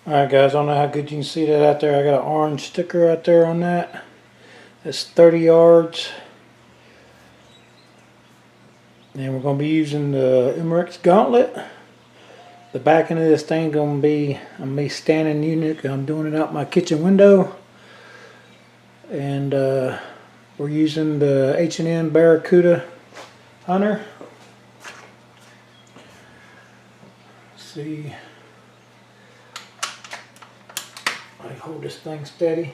Alright guys, I don't know how good you can see that out there. I got an orange sticker out there on that. That's 30 yards. And we're going to be using the Umerex Gauntlet. The backing of this thing I'm gonna be standing unit. I'm doing it out my kitchen window. And we're using the H&N Baracuda hunter. Let's see. I hold this thing steady.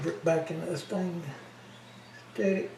Grip back into this thing steady.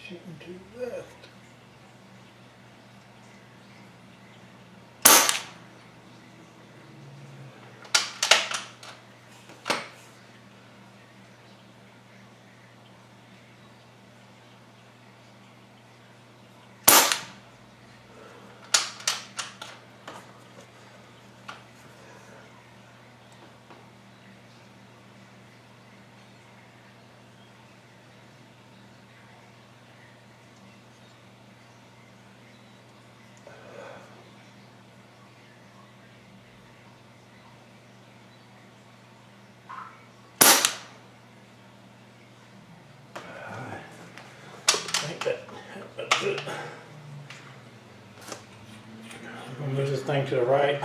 Shooting to the left. I think that's it. I'm going to move this thing to the right.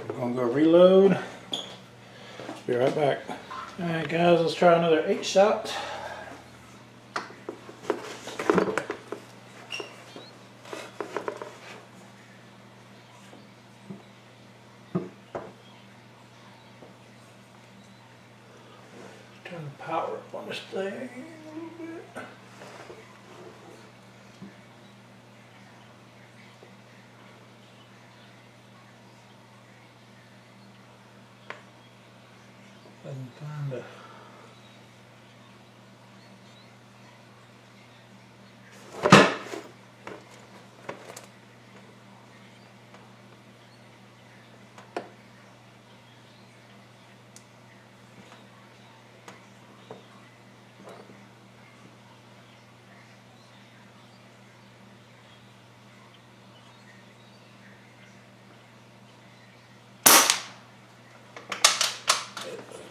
I'm going to go reload. Be right back. Alright guys, let's try another 8 shot. Turn the power up on this thing a little bit. I can find a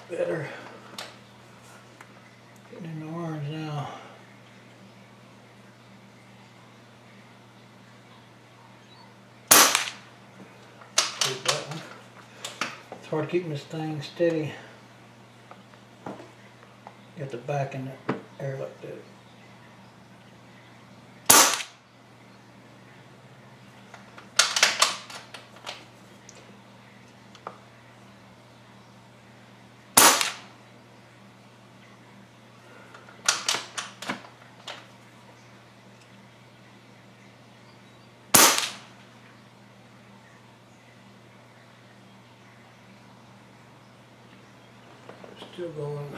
better. Getting in the orange now. Take that one. It's hard keeping this thing steady. Get the back in the air like that. Still going.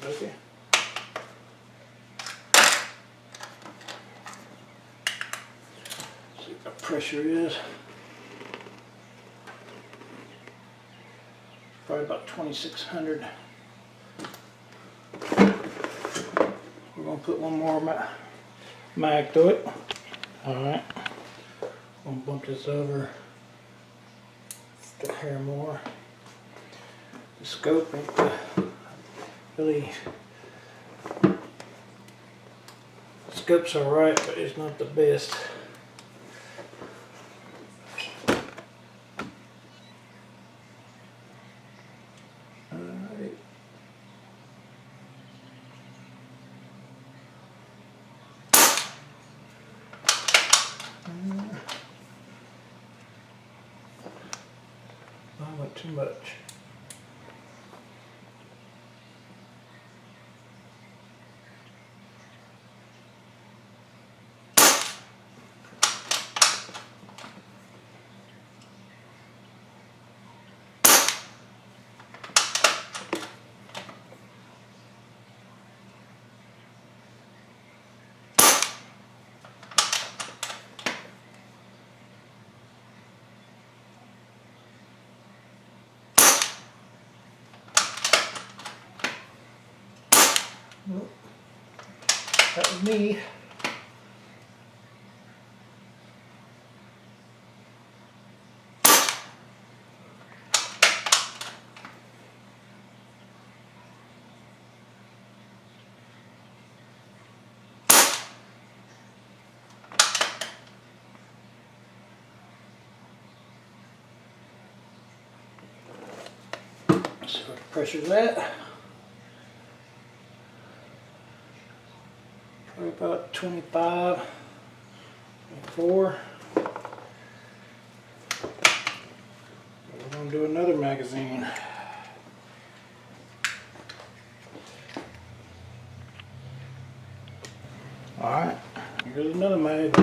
Okay. See what the pressure is. Probably about 2,600. We're gonna put one more mag through it. All right. I'm gonna bump this over a hair more. The scope ain't really. The scope's alright, but it's not the best. Alright. I went too much. Nope. That was me. See what the pressure's at. Probably about 25, 24. We're going to do another magazine. Alright, here's another mag.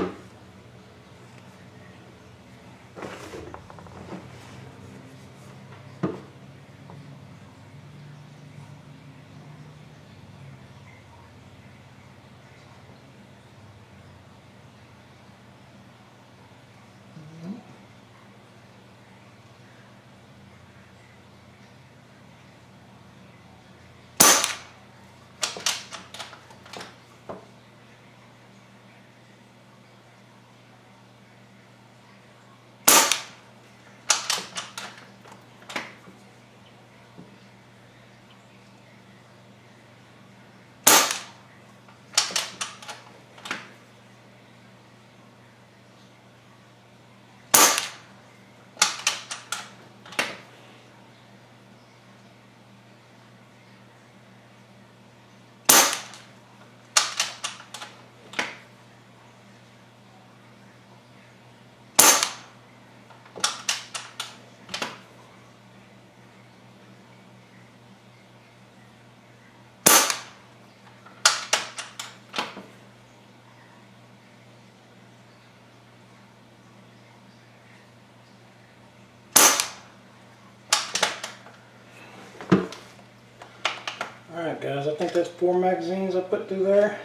Alright guys, I think that's 4 magazines I put through there.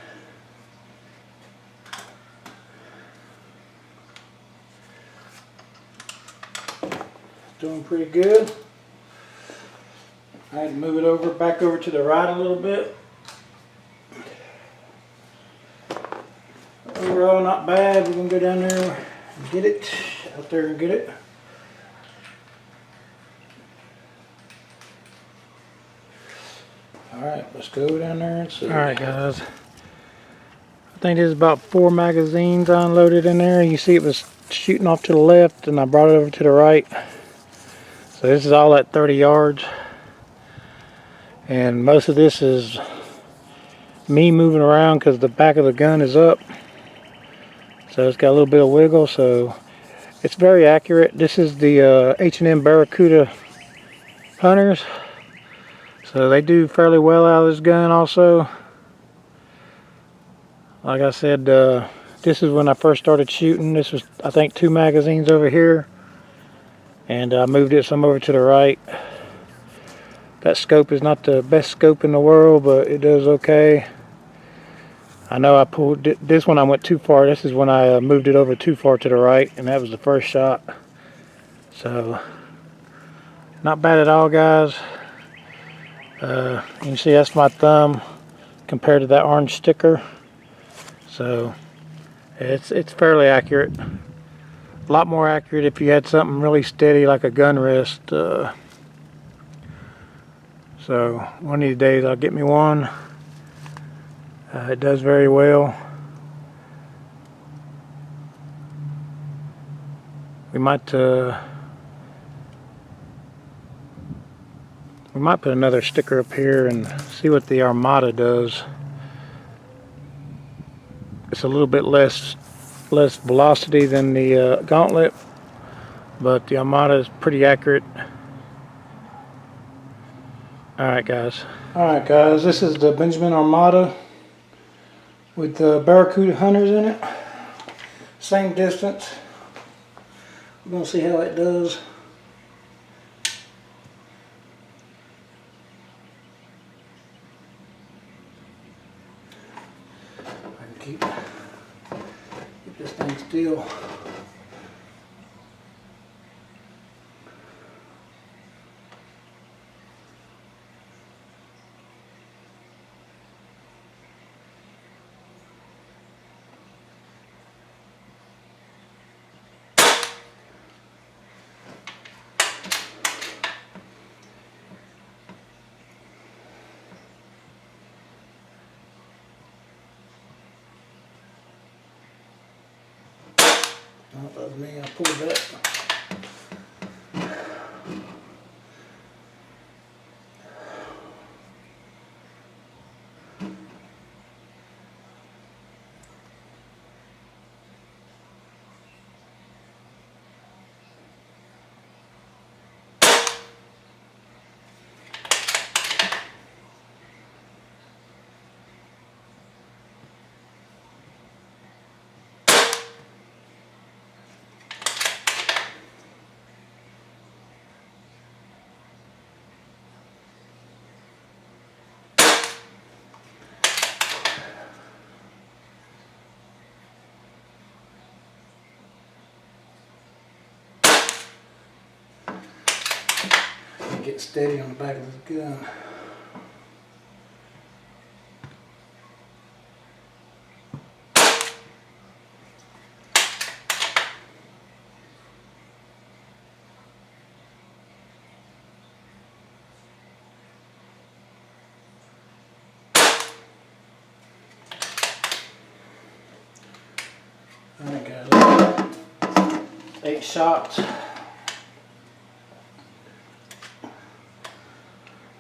Doing pretty good. I had to move it back over to the right a little bit. Overall not bad. We're going to go down there and get it. Out there and get it. Alright, let's go down there and see. Alright guys, I think there's about 4 magazines unloaded in there. You see it was shooting off to the left and I brought it over to the right. So this is all at 30 yards. And most of this is me moving around because the back of the gun is up. So it's got a little bit of wiggle, so it's very accurate. This is the H&N Baracuda hunters. So they do fairly well out of this gun also. Like I said, this is when I first started shooting. This was, I think, 2 magazines over here. And I moved it some over to the right. That scope is not the best scope in the world, but it does okay. I know I pulled this one, I went too far. This is when I moved it over too far to the right, and that was the first shot. So, not bad at all, guys. You can see that's my thumb compared to that orange sticker. So it's fairly accurate. A lot more accurate if you had something really steady like a gun rest. So one of these days I'll get me one. It does very well. We might put another sticker up here and see what the Armada does. It's a little bit less velocity than the Gauntlet, but the Armada is pretty accurate. Alright guys, this is the Benjamin Armada with the Baracuda hunters in it. Same distance. We're going to see how it does. I can keep this thing still. Oh, that was me, I pulled that. Get steady on the back of the gun. Alright guys, 8 shots.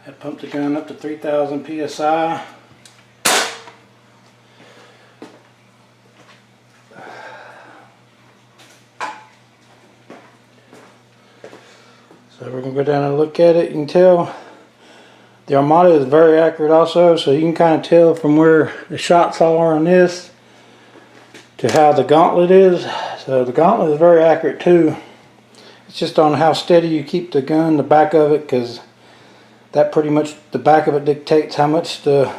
I pumped the gun up to 3,000 psi. So we're going to go down and look at it. You can tell the Armada is very accurate also, so you can kind of tell from where the shots are on this to how the Gauntlet is. So the Gauntlet is very accurate too. It's just on how steady you keep the gun, the back of it, because that pretty much, the back of it dictates how much the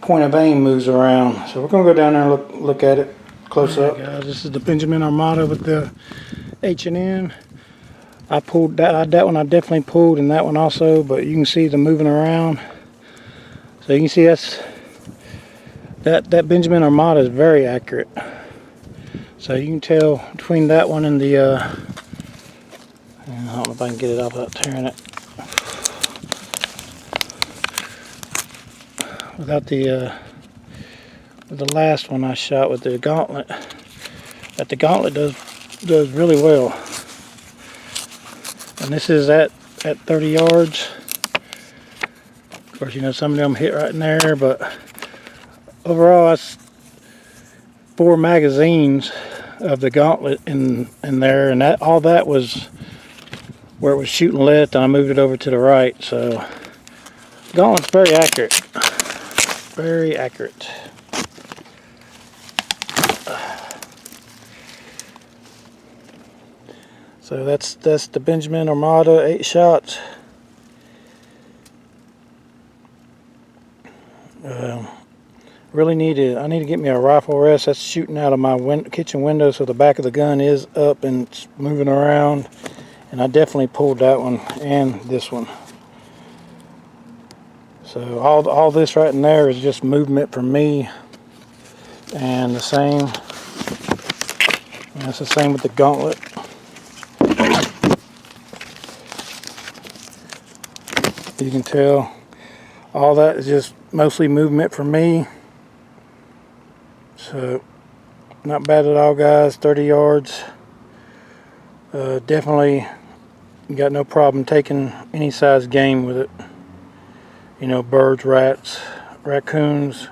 point of aim moves around. So we're going to go down there and look at it close up. Guys, this is the Benjamin Armada with the H&N. I pulled that one I definitely pulled, and that one also, but you can see the moving around. So you can see that Benjamin Armada is very accurate. So you can tell between that one and the I don't know if I can get it off without tearing it. without the with the last one I shot with the Gauntlet. But the Gauntlet does really well. And this is at 30 yards. Of course, you know, some of them hit right in there, but overall that's 4 magazines of the Gauntlet in there, and that all that was where it was shooting left, and I moved it over to the right. So Gauntlet's very accurate. Very accurate. So that's the Benjamin Armada 8 shots. Really I need to get me a rifle rest. That's shooting out of my kitchen window, so the back of the gun is up and it's moving around. And I definitely pulled that one and this one. So all this right in there is just movement from me. And the same. And that's the same with the Gauntlet. You can tell all that is just mostly movement for me. So not bad at all, guys. 30 yards. Definitely got no problem taking any size game with it. You know, birds, rats, raccoons.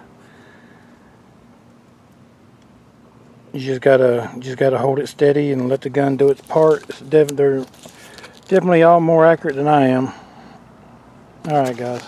You just gotta hold it steady and let the gun do its part. They're definitely all more accurate than I am. Alright, guys.